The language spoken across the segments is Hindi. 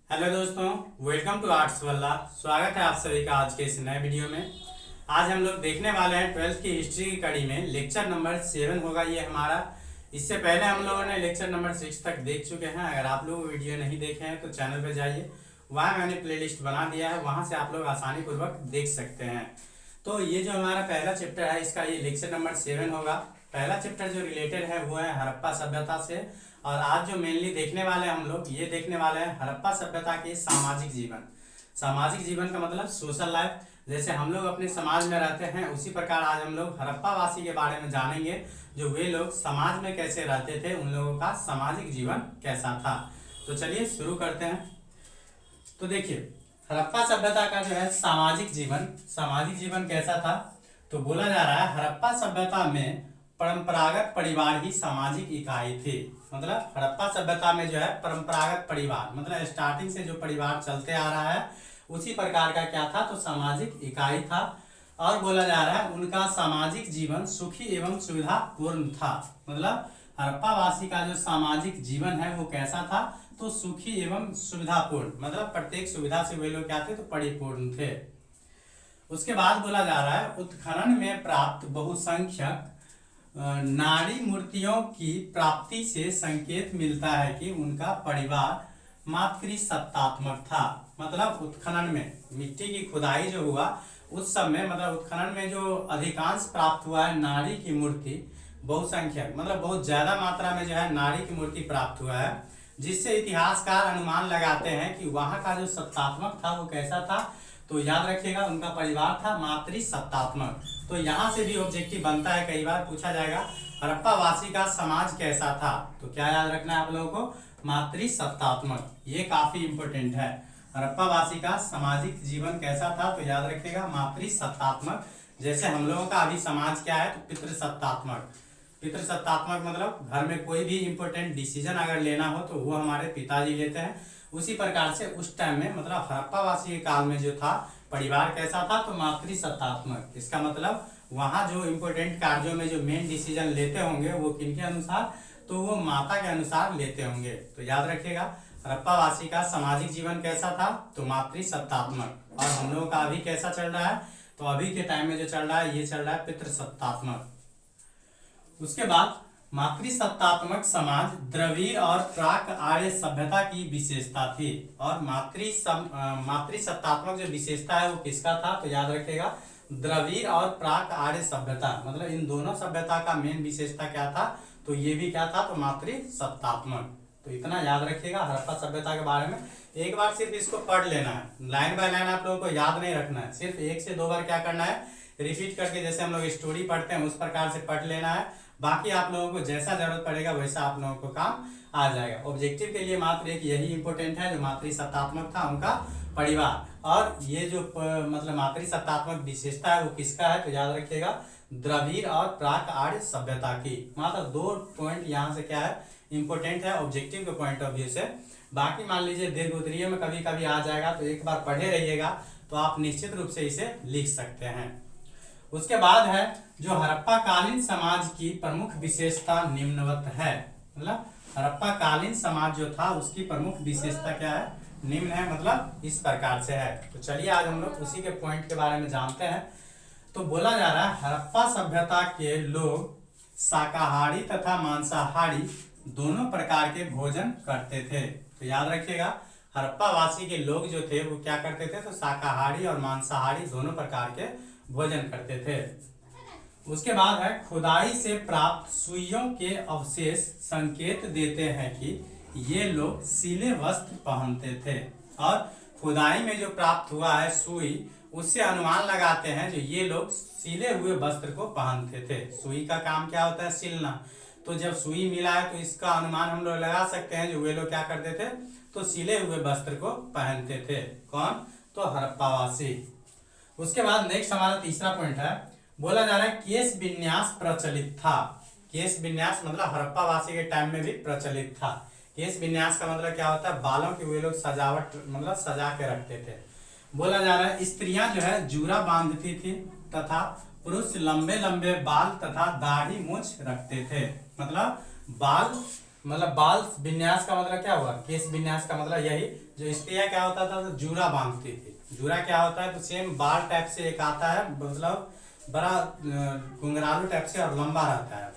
हेलो दोस्तों, वेलकम टू आर्ट्स वल्ला। स्वागत है आप सभी का आज के इस नए वीडियो में। आज हम लोग देखने वाले हैं 12th की हिस्ट्री की कड़ी में लेक्चर नंबर 7 होगा ये हमारा। इससे पहले हम लोगों ने लेक्चर नंबर 6 तक देख चुके हैं। अगर आप लोग वीडियो नहीं देखे हैं तो चैनल पर जाइए, वहाँ मैंने प्लेलिस्ट बना दिया है, वहाँ से आप लोग आसानी पूर्वक देख सकते हैं। तो ये जो हमारा पहला चैप्टर है इसका ये लेक्चर नंबर 7 होगा। पहला चैप्टर जो रिलेटेड है वो है हड़प्पा सभ्यता से। और आज जो मेनली देखने वाले हैं हम लोग ये देखने वाले हैं हड़प्पा सभ्यता के सामाजिक जीवन। सामाजिक जीवन का मतलब सोशल लाइफ। जैसे हम लोग अपने समाज में रहते हैं उसी प्रकार आज हम लोग हड़प्पा वासी के बारे में जानेंगे, जो वे लोग समाज में कैसे रहते थे, उन लोगों का सामाजिक जीवन कैसा था। तो चलिए शुरू करते हैं। तो देखिए हड़प्पा सभ्यता का जो है सामाजिक जीवन कैसा था। तो बोला जा रहा है हड़प्पा सभ्यता में परंपरागत परिवार ही सामाजिक इकाई थी। मतलब हड़प्पा सभ्यता में जो है परंपरागत परिवार मतलब स्टार्टिंग से जो परिवार चलते आ रहा है उसी प्रकार का क्या था, तो सामाजिक इकाई था। और बोला जा रहा है उनका सामाजिक जीवन सुखी एवं सुविधापूर्ण था। मतलब हड़प्पा वासी का जो सामाजिक जीवन है वो कैसा था, तो सुखी एवं सुविधापूर्ण। मतलब प्रत्येक सुविधा से वे लोग क्या थे, तो परिपूर्ण थे। उसके बाद बोला जा रहा है उत्खनन में प्राप्त बहुसंख्यक नाड़ी मूर्तियों की प्राप्ति से संकेत मिलता है कि उनका परिवार मातृसत्तात्मक था। मतलब उत्खनन में मिट्टी की खुदाई जो हुआ उस समय मतलब उत्खनन में जो अधिकांश प्राप्त हुआ है नाड़ी की मूर्ति, बहुसंख्यक मतलब बहुत ज्यादा मात्रा में जो है नाड़ी की मूर्ति प्राप्त हुआ है, जिससे इतिहासकार अनुमान लगाते हैं कि वहां का जो सत्तात्मक था वो कैसा था। तो याद रखिएगा उनका परिवार था मातृसत्तात्मक। तो यहाँ से भी ऑब्जेक्टिव बनता है, कई बार पूछा जाएगा हड़प्पा वासी का समाज कैसा था। तो क्या याद रखना है आप लोगों को, मातृसत्तात्मक। ये काफी इंपॉर्टेंट है। हड़प्पा वासी का सामाजिक जीवन कैसा था, तो याद रखिएगा मातृसत्तात्मक। जैसे हम लोगों का अभी समाज क्या है, तो पितृसत्तात्मक। पितृसत्तात्मक मतलब घर में कोई भी इंपॉर्टेंट डिसीजन अगर लेना हो तो वो हमारे पिताजी लेते हैं। उसी प्रकार से उस टाइम में मतलब हड़प्पा वासी के काल में जो था परिवार कैसा था, तो मातृसत्तात्मक। इसका मतलब वहाँ जो इम्पोर्टेंट कार्यों में जो मेन डिसीजन लेते होंगे वो किनके अनुसार, तो वो माता के अनुसार लेते होंगे। तो याद रखिएगा हड़प्पा वासी का सामाजिक जीवन कैसा था, तो मातृसत्तात्मक। और हम लोगों का अभी कैसा चल रहा है, तो अभी के टाइम में जो चल रहा है ये चल रहा है पितृसत्तात्मक। उसके बाद मातृसत्तात्मक समाज द्रविड़ और प्राक आर्य सभ्यता की विशेषता थी। और मातृसत्तात्मक जो विशेषता है वो किसका था, तो याद रखिएगा द्रविड़ और प्राक आर्य सभ्यता। मतलब इन दोनों सभ्यता का मेन विशेषता क्या था, तो ये भी क्या था, तो मातृसत्तात्मक। तो इतना याद रखिएगा हड़प्पा सभ्यता के बारे में। एक बार सिर्फ इसको पढ़ लेना है, लाइन बाय लाइन आप लोगों को याद नहीं रखना है, सिर्फ 1 से 2 बार क्या करना है, रिपीट करके जैसे हम लोग स्टोरी पढ़ते हैं उस प्रकार से पढ़ लेना है। बाकी आप लोगों को जैसा जरूरत पड़ेगा वैसा आप लोगों को काम आ जाएगा। ऑब्जेक्टिव के लिए मात्र एक यही इंपॉर्टेंट है, जो मातृसत्तात्मक था उनका परिवार। और ये जो मतलब मातृसत्तात्मक विशेषता है वो किसका है, तो याद रखिएगा द्रविड़ और प्राक आर्य सभ्यता की। मात्र 2 पॉइंट यहाँ से क्या है इंपॉर्टेंट है ऑब्जेक्टिव के पॉइंट ऑफ व्यू से। बाकी मान लीजिए दीर्घ उत्तरीय में कभी कभी आ जाएगा, तो एक बार पढ़े रहिएगा तो आप निश्चित रूप से इसे लिख सकते हैं। उसके बाद है जो हड़प्पा कालीन समाज की प्रमुख विशेषता निम्नवत है। मतलब हड़प्पा कालीन समाज जो था उसकी प्रमुख विशेषता क्या है, निम्न है, मतलब इस प्रकार से है। तो चलिए आज हम लोग उसी के पॉइंट के बारे में जानते हैं। तो बोला जा रहा है हड़प्पा सभ्यता के लोग शाकाहारी तथा मांसाहारी दोनों प्रकार के भोजन करते थे। तो याद रखिएगा हड़प्पा वासी के लोग जो थे वो क्या करते थे, तो शाकाहारी और मांसाहारी दोनों प्रकार के भोजन करते थे। उसके बाद है खुदाई से प्राप्त सुइयों के अवशेष संकेत देते हैं कि ये लोग सिले वस्त्र पहनते थे। और खुदाई में जो प्राप्त हुआ है सुई, उससे अनुमान लगाते हैं जो ये लोग सिले हुए वस्त्र को पहनते थे। सुई का काम क्या होता है, सिलना। तो जब सुई मिला है तो इसका अनुमान हम लोग लगा सकते हैं जो वे लोग क्या करते थे, तो सिले हुए वस्त्र को पहनते थे। कौन, तो हड़प्पावासी। उसके बाद नेक्स्ट हमारा तीसरा पॉइंट है, बोला जा रहा है केश विन्यास प्रचलित था। केश विन्यास मतलब हड़प्पा वासी के टाइम में भी प्रचलित था। केश विन्यास का मतलब क्या होता है, बालों की वे लोग सजावट मतलब सजा के रखते थे। बोला जा रहा है स्त्रियां जो है जूरा बांधती थी तथा पुरुष लंबे लंबे बाल तथा दाढ़ी मूछ रखते थे। मतलब बाल मतलब बाल विन्यास का मतलब क्या हुआ, केश विन्यास का मतलब यही, जो स्त्रियां क्या होता था तो जूरा बांधती थी। जूरा क्या होता है तो सेम बाल टाइप से एक आता है, मतलब बड़ा घुंघरालू टाइप से और लंबा रहता है।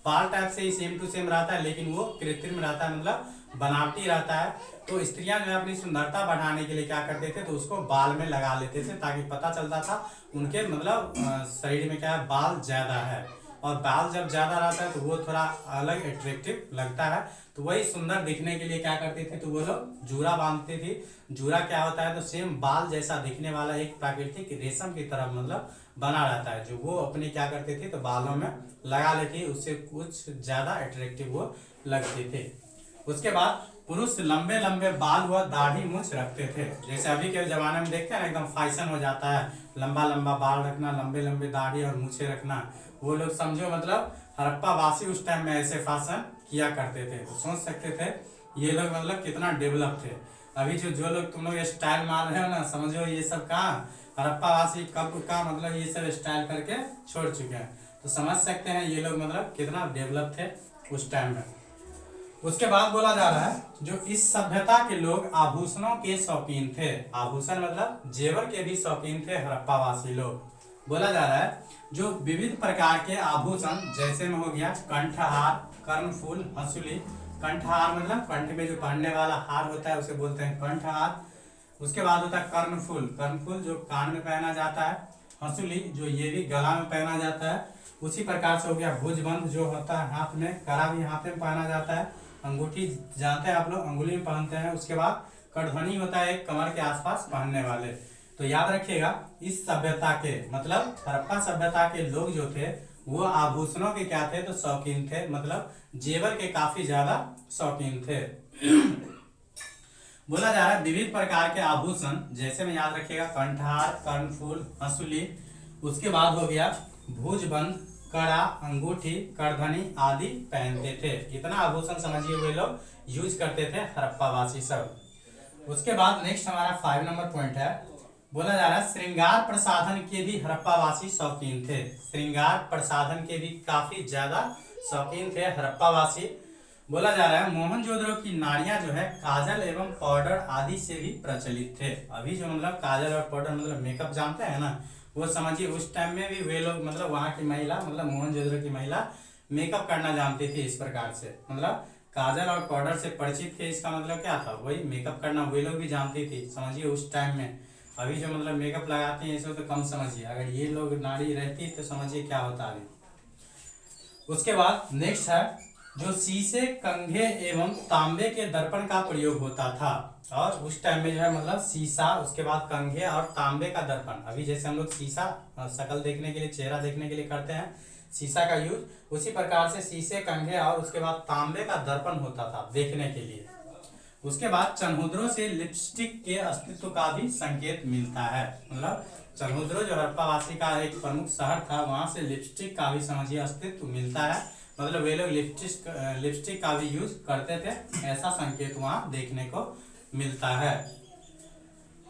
बाल टाइप से ही सेम टू सेम रहता है, लेकिन वो कृत्रिम रहता है, मतलब बनावटी रहता है। तो स्त्रियां जो है अपनी सुंदरता बढ़ाने के लिए क्या करते थे तो उसको बाल में लगा लेते थे, ताकि पता चलता था उनके मतलब शरीर में क्या है, बाल ज्यादा है। और बाल जब ज्यादा रहता है तो वो थोड़ा अलग अट्रैक्टिव लगता है। तो वही सुंदर दिखने के लिए क्या करते थे तो वो लोग जूरा बांधते थे। जूरा क्या होता है तो सेम बाल जैसा दिखने वाला एक प्राकृतिक रेशम की तरह मतलब बना रहता है, जो वो अपने क्या करते थे तो बालों में लगा लेते, उससे कुछ ज्यादा अट्रैक्टिव वो लगते थे। उसके बाद पुरुष लंबे लंबे बाल व दाढ़ी मूछ रखते थे। जैसे अभी के जमाने में देखते हैं ना, एकदम फैशन हो जाता है लंबा लंबा बाल रखना, लंबे लंबे दाढ़ी और मूछे रखना। वो लोग समझो मतलब हड़प्पा वासी उस टाइम में ऐसे फैशन किया करते थे। तो सोच सकते थे ये लोग मतलब कितना डेवलप थे। अभी जो लोग तुम लोग स्टाइल मार रहे हो ना, समझो ये सब कहाँ हड़प्पा वासी कब का मतलब ये सब स्टाइल करके छोड़ चुके हैं। तो समझ सकते हैं ये लोग मतलब कितना डेवलप थे उस टाइम में। उसके बाद बोला जा रहा है जो इस सभ्यता के लोग आभूषणों के शौकीन थे। आभूषण मतलब जेवर के भी शौकीन थे हड़प्पावासी लोग। बोला जा रहा है जो विविध प्रकार के आभूषण, जैसे में हो गया कंठहार, कर्णफूल, हंसुली। कंठहार मतलब कंठ में जो पहनने वाला हार होता है उसे बोलते हैं कंठहार। उसके बाद होता है कर्णफूल, कर्णफूल जो कान में पहना जाता है। हंसुली जो ये भी गला में पहना जाता है। उसी प्रकार से हो गया भुजबंद जो होता है हाथ में, कड़ा भी हाथ में पहना जाता है। अंगूठी जानते हैं आप लोग, अंगुली में पहनते हैं। उसके बाद कड़धनी होता है एक कमर के आसपास पहनने वाले। तो याद रखिएगा इस सभ्यता के मतलब हड़प्पा सभ्यता के लोग जो थे वो आभूषणों के क्या थे तो शौकीन थे, मतलब जेवर के काफी ज्यादा शौकीन थे। बोला जा रहा है विविध प्रकार के आभूषण, जैसे में याद रखिएगा कंठहार, कर्णफूल, हंसुली। उसके बाद हो गया भुजबंद, कड़ा, अंगूठी, करधनी आदि पहनते थे। इतना आभूषण समझिए वे लोग यूज करते थे हड़प्पावासी सब। उसके बाद नेक्स्ट हमारा 5 नंबर पॉइंट है। बोला जा रहा है श्रृंगार प्रसाधन के भी हड़प्पावासी शौकीन थे। श्रृंगार प्रसाधन के भी काफी ज्यादा शौकीन थे हड़प्पावासी। बोला जा रहा है मोहनजोदड़ो की नारियां जो है काजल एवं पाउडर आदि से भी प्रचलित थे। अभी जो मतलब काजल और पाउडर मतलब मेकअप जानते हैं ना, वो समझिए उस टाइम में भी वे लोग मतलब वहाँ की महिला मतलब मोहनजोदड़ो की महिला मेकअप करना जानती थी। इस प्रकार से मतलब काजल और पाउडर से परिचित थे, इसका मतलब क्या था वही मेकअप करना वे लोग भी जानती थी समझिए उस टाइम में। अभी जो मतलब मेकअप लगाते हैं इसको तो कम समझिए, अगर ये लोग नारी रहती तो समझिए क्या होता अभी। उसके बाद नेक्स्ट है जो शीशे, कंघे एवं तांबे के दर्पण का प्रयोग होता था। और उस टाइम में जो है मतलब शीशा, उसके बाद कंघे और तांबे का दर्पण। अभी जैसे हम लोग शीशा शक्ल देखने के लिए, चेहरा देखने के लिए करते हैं शीशा का यूज, उसी प्रकार से शीशे, कंघे और उसके बाद तांबे का दर्पण होता था देखने के लिए। उसके बाद चन्हुद्रों से लिपस्टिक के अस्तित्व का भी संकेत मिलता है। मतलब चन्हुद्रो जो हड़प्पावासी का एक प्रमुख शहर था, वहां से लिपस्टिक का भी समझिए अस्तित्व मिलता है। मतलब वे लोग लिपस्टिक का भी यूज करते थे, ऐसा संकेत वहां देखने को मिलता है।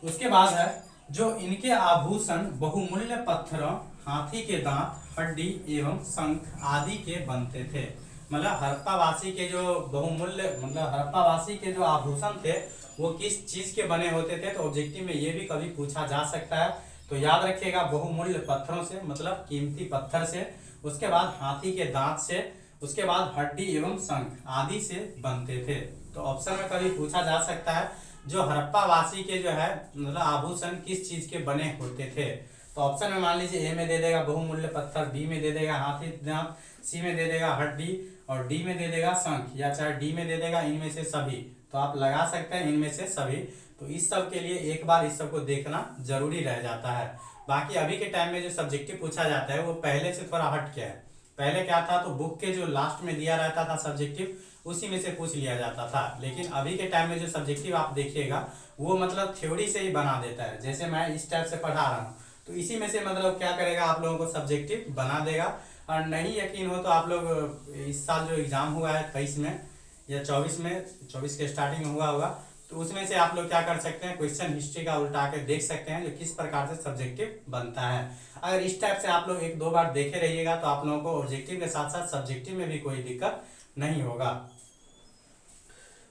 उसके बाद है जो इनके आभूषण बहुमूल्य पत्थरों, हाथी के दांत, हड्डी एवं शंख आदि के बनते थे। मतलब हड़प्पावासी के जो बहुमूल्य मतलब हड़प्पावासी के जो आभूषण थे वो किस चीज के बने होते थे, तो ऑब्जेक्टिव में ये भी कभी पूछा जा सकता है। तो याद रखिएगा बहुमूल्य पत्थरों से मतलब कीमती पत्थर से, उसके बाद हाथी के दांत से, उसके बाद हड्डी एवं शंख आदि से बनते थे। तो ऑप्शन में कभी पूछा जा सकता है जो हड़प्पावासी के जो है मतलब आभूषण किस चीज के बने होते थे। तो ऑप्शन में मान लीजिए ए में दे देगा बहुमूल्य पत्थर, बी में दे देगा हाथी दांत, सी में दे देगा हड्डी और डी में दे देगा शंख, या चाहे डी में दे देगा इनमें से सभी। तो आप लगा सकते हैं इनमें से सभी। तो इस सब के लिए एक बार इस सब को देखना जरूरी रह जाता है। बाकी अभी के टाइम में जो सब्जेक्टिव पूछा जाता है वो पहले से थोड़ा हट के है। पहले क्या था तो बुक के जो लास्ट में दिया रहता था सब्जेक्टिव उसी में से पूछ लिया जाता था, लेकिन अभी के टाइम में जो सब्जेक्टिव आप देखिएगा वो मतलब थ्योरी से ही बना देता है। जैसे मैं इस टाइप से पढ़ा रहा हूँ तो इसी में से मतलब क्या करेगा आप लोगों को सब्जेक्टिव बना देगा। और नहीं यकीन हो तो आप लोग इस साल जो एग्जाम हुआ है 23 में या 24 में, 24 के स्टार्टिंग में हुआ होगा, तो उसमें से आप लोग क्या कर सकते हैं क्वेश्चन हिस्ट्री का उल्टा के देख सकते हैं जो किस प्रकार से सब्जेक्टिव बनता है। अगर इस टाइप से आप लोग 1-2 बार देखे रहिएगा तो आप लोगों को ऑब्जेक्टिव के साथ साथ सब्जेक्टिव में भी कोई दिक्कत नहीं होगा।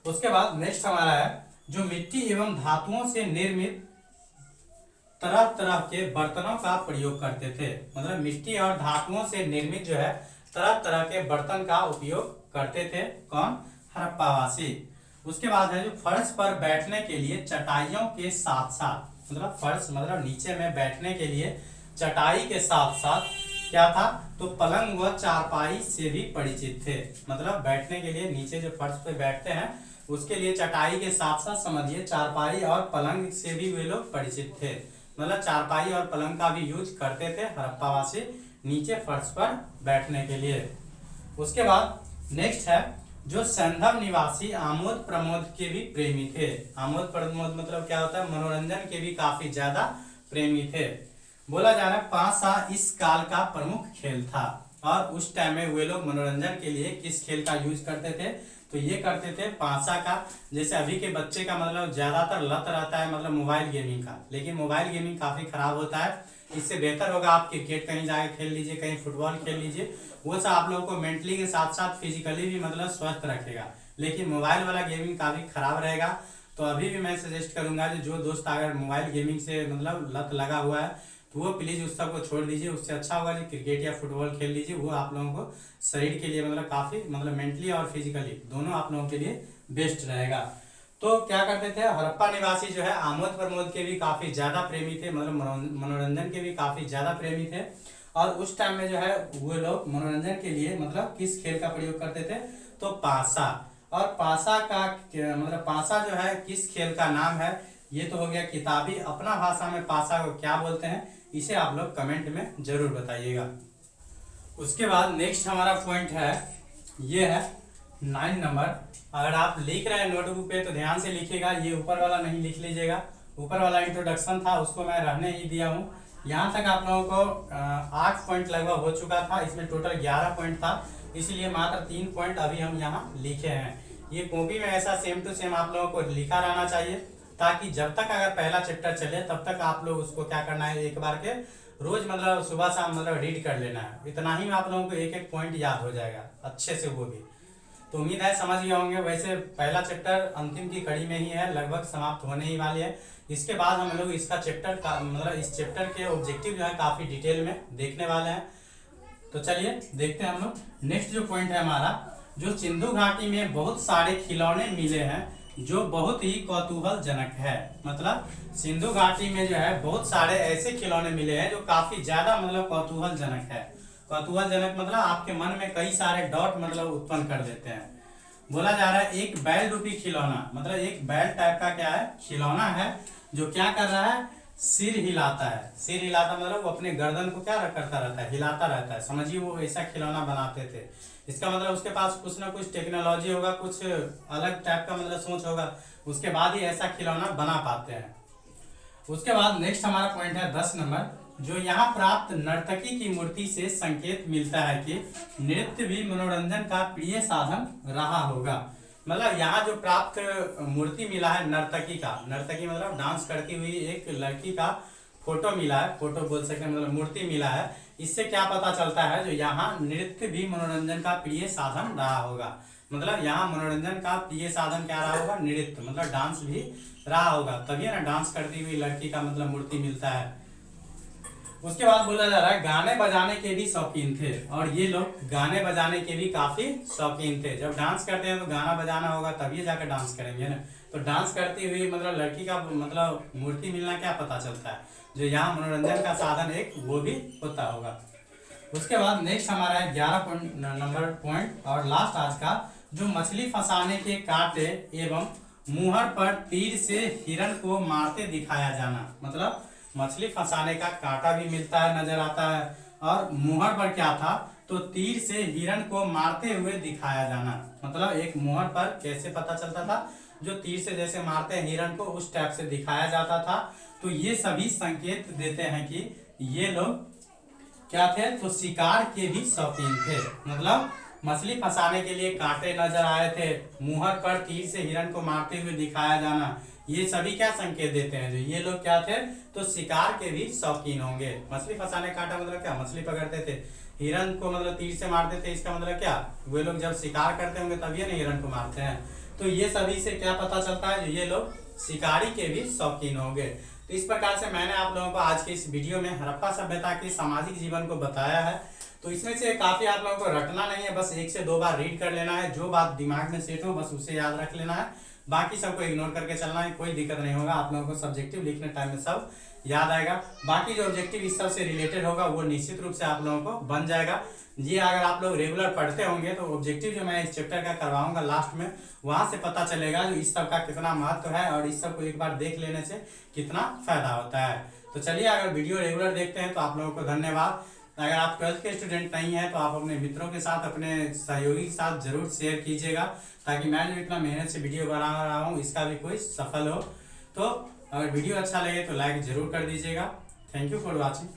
उसके बाद नेक्स्ट हमारा है जो मिट्टी एवं धातुओं से निर्मित तरह तरह के बर्तनों का प्रयोग करते थे। मतलब मिट्टी और धातुओं से निर्मित जो है तरह तरह के बर्तन का उपयोग करते थे कौन? हड़प्पावासी। उसके बाद है जो फर्श पर बैठने के लिए चटाइयों के साथ साथ, मतलब फर्श मतलब नीचे में बैठने के लिए चटाई के साथ साथ क्या था? तो पलंग व चारपाई से भी परिचित थे। मतलब बैठने के लिए नीचे जो फर्श पे बैठते हैं उसके लिए चटाई के साथ साथ समझिए चारपाई और पलंग से भी वे लोग परिचित थे। मतलब चारपाई और पलंग का भी यूज करते थे हड़प्पावासी नीचे फर्श पर बैठने के लिए। उसके बाद नेक्स्ट है जो सैंधव निवासी आमोद प्रमोद के भी प्रेमी थे। आमोद प्रमोद मतलब क्या होता है? मनोरंजन के भी काफी ज्यादा प्रेमी थे। बोला जा रहा है पासा इस काल का प्रमुख खेल था। और उस टाइम में वे लोग मनोरंजन के लिए किस खेल का यूज करते थे? तो ये करते थे पासा का। जैसे अभी के बच्चे का मतलब ज्यादातर लत रहता है मतलब मोबाइल गेमिंग का, लेकिन मोबाइल गेमिंग काफी खराब होता है। इससे बेहतर होगा आप क्रिकेट कहीं जाके खेल लीजिए, कहीं फुटबॉल खेल लीजिए, वो सब आप लोगों को मेंटली के साथ साथ फिजिकली भी मतलब स्वस्थ रखेगा। लेकिन मोबाइल वाला गेमिंग काफी खराब रहेगा। तो अभी भी मैं सजेस्ट करूंगा जो दोस्त अगर मोबाइल गेमिंग से मतलब लत लगा हुआ है तो वो प्लीज उस सब को छोड़ दीजिए। उससे अच्छा होगा जो क्रिकेट या फुटबॉल खेल लीजिए, वो आप लोगों को शरीर के लिए मतलब काफी मतलब मेंटली और फिजिकली दोनों आप लोगों के लिए बेस्ट रहेगा। तो क्या करते थे? हड़प्पा निवासी जो है आमोद प्रमोद के भी काफी ज्यादा प्रेमी थे, मतलब मनोरंजन के भी काफी ज्यादा प्रेमी थे। और उस टाइम में जो है वो लोग मनोरंजन के लिए मतलब किस खेल का प्रयोग करते थे? तो पासा। और पासा का मतलब पासा जो है किस खेल का नाम है? ये तो हो गया किताबी। अपना भाषा में पासा को क्या बोलते हैं इसे आप लोग कमेंट में जरूर बताइएगा। उसके बाद नेक्स्ट हमारा पॉइंट है, ये है 9 नंबर। अगर आप लिख रहे हैं नोटबुक पे तो ध्यान से लिखिएगा, ये ऊपर वाला नहीं लिख लीजिएगा। ऊपर वाला इंट्रोडक्शन था उसको मैं रहने ही दिया हूँ। यहाँ तक आप लोगों को 8 पॉइंट लगभग हो चुका था, इसमें टोटल 11 पॉइंट था, इसलिए मात्र 3 पॉइंट अभी हम यहाँ लिखे हैं। ये कॉपी में ऐसा सेम टू सेम आप लोगों को लिखा रहना चाहिए, ताकि जब तक अगर पहला चैप्टर चले तब तक आप लोग उसको क्या करना है, एक बार के रोज मतलब सुबह शाम मतलब रीड कर लेना है। इतना ही में आप लोगों को एक एक पॉइंट याद हो जाएगा अच्छे से, वो भी। तो उम्मीद है समझ गए होंगे। वैसे पहला चैप्टर अंतिम की कड़ी में ही है, लगभग समाप्त होने ही वाली है। इसके बाद हम लोग इसका चैप्टर का मतलब इस चैप्टर के ऑब्जेक्टिव जो है काफी डिटेल में देखने वाले हैं। तो चलिए देखते हैं हम लोग। नेक्स्ट जो पॉइंट है हमारा, जो सिंधु घाटी में बहुत सारे खिलौने मिले हैं जो बहुत ही कौतूहलजनक है। मतलब सिंधु घाटी में जो है बहुत सारे ऐसे खिलौने मिले हैं जो काफी ज्यादा मतलब कौतूहलजनक है। कौतूहलजनक मतलब आपके मन में कई सारे डॉट मतलब उत्पन्न कर देते हैं। बोला जा रहा है एक बैल रूपी खिलौना, मतलब एक बैल टाइप का क्या है खिलौना है जो क्या कर रहा है, सिर हिलाता है। सिर हिलाता मतलब वो अपने गर्दन को क्या करता रहता है, हिलाता रहता है। समझिए वो ऐसा खिलौना बनाते थे। इसका मतलब उसके पास कुछ ना कुछ टेक्नोलॉजी होगा, कुछ अलग टाइप का मतलब सोच होगा, उसके बाद ही ऐसा खिलौना बना पाते हैं। उसके बाद नेक्स्ट हमारा पॉइंट है 10 नंबर, जो यहाँ प्राप्त नर्तकी की मूर्ति से संकेत मिलता है कि नृत्य भी मनोरंजन का प्रिय साधन रहा होगा। मतलब यहाँ जो प्राप्त मूर्ति मिला है नर्तकी का, नर्तकी मतलब डांस करती हुई एक लड़की का फोटो मिला है, फोटो बोल सकते हैं मतलब मूर्ति मिला है। इससे क्या पता चलता है, जो यहाँ नृत्य भी मनोरंजन का प्रिय साधन रहा होगा। मतलब यहाँ मनोरंजन का प्रिय साधन क्या रहा होगा, नृत्य मतलब डांस भी रहा होगा, तभी ना डांस करती हुई लड़की का मतलब मूर्ति मिलता है। उसके बाद बोला जा रहा है गाने बजाने के भी शौकीन थे, और ये लोग गाने बजाने के भी काफी शौकीन थे। जब डांस करते हैं तो गाना बजाना होगा तभी जाकर डांस करेंगे ना। तो डांस करती हुई मतलब लड़की का मतलब मूर्ति मिलना क्या पता चलता है, जो यहाँ मनोरंजन का साधन एक वो भी होता होगा। उसके बाद नेक्स्ट हमारा है 11 नंबर पॉइंट और लास्ट आज का, जो मछली फंसाने के कांटे एवं मुहर पर तीर से हिरण को मारते दिखाया जाना। मतलब मछली फंसाने का कांटा भी मिलता है, नजर आता है, और मुहर पर क्या था, तो तीर से हिरण को मारते हुए दिखाया जाना। मतलब एक मुहर पर कैसे पता चलता था, जो तीर से जैसे मारते हैं हिरण को उस टाइप से दिखाया जाता था। तो ये सभी संकेत देते हैं कि ये लोग क्या थे, तो शिकार के भी शौकीन थे। मतलब मछली फंसाने के लिए कांटे नजर आए थे, मुहर पर तीर से हिरण को मारते हुए दिखाया जाना, ये सभी क्या संकेत देते हैं, जो ये लोग क्या थे, तो शिकार के भी शौकीन होंगे। मछली फंसाने कांटा मतलब क्या, मछली पकड़ते थे, हिरण को मतलब तीर से मारते थे, इसका मतलब क्या, वे लोग जब शिकार करते होंगे तभी ना हिरण को मारते हैं। तो ये सभी से क्या पता चलता है, ये लोग शिकारी के भी शौकीन होंगे। तो इस प्रकार से मैंने आप लोगों को आज के इस वीडियो में हड़प्पा सभ्यता के सामाजिक जीवन को बताया है। तो इसमें से काफ़ी आप लोगों को रटना नहीं है, बस 1 से 2 बार रीड कर लेना है, जो बात दिमाग में सेट हो बस उसे याद रख लेना है, बाकी सबको इग्नोर करके चलना है, कोई दिक्कत नहीं होगा। आप लोगों को सब्जेक्टिव लिखने टाइम में सब याद आएगा। बाकी जो ऑब्जेक्टिव इस सब से रिलेटेड होगा वो निश्चित रूप से आप लोगों को बन जाएगा। ये अगर आप लोग रेगुलर पढ़ते होंगे तो ऑब्जेक्टिव जो मैं इस चैप्टर का करवाऊंगा लास्ट में, वहां से पता चलेगा जो इस सब का कितना महत्व है और इस सब को एक बार देख लेने से कितना फायदा होता है। तो चलिए, अगर वीडियो रेगुलर देखते हैं तो आप लोगों को धन्यवाद। अगर आप 12th के स्टूडेंट नहीं हैं तो आप अपने मित्रों के साथ, अपने सहयोगी के साथ जरूर शेयर कीजिएगा, ताकि मैं जो इतना मेहनत से वीडियो बना रहा हूँ इसका भी कोई सफल हो। तो अगर वीडियो अच्छा लगे तो लाइक जरूर कर दीजिएगा। Thank you for watching.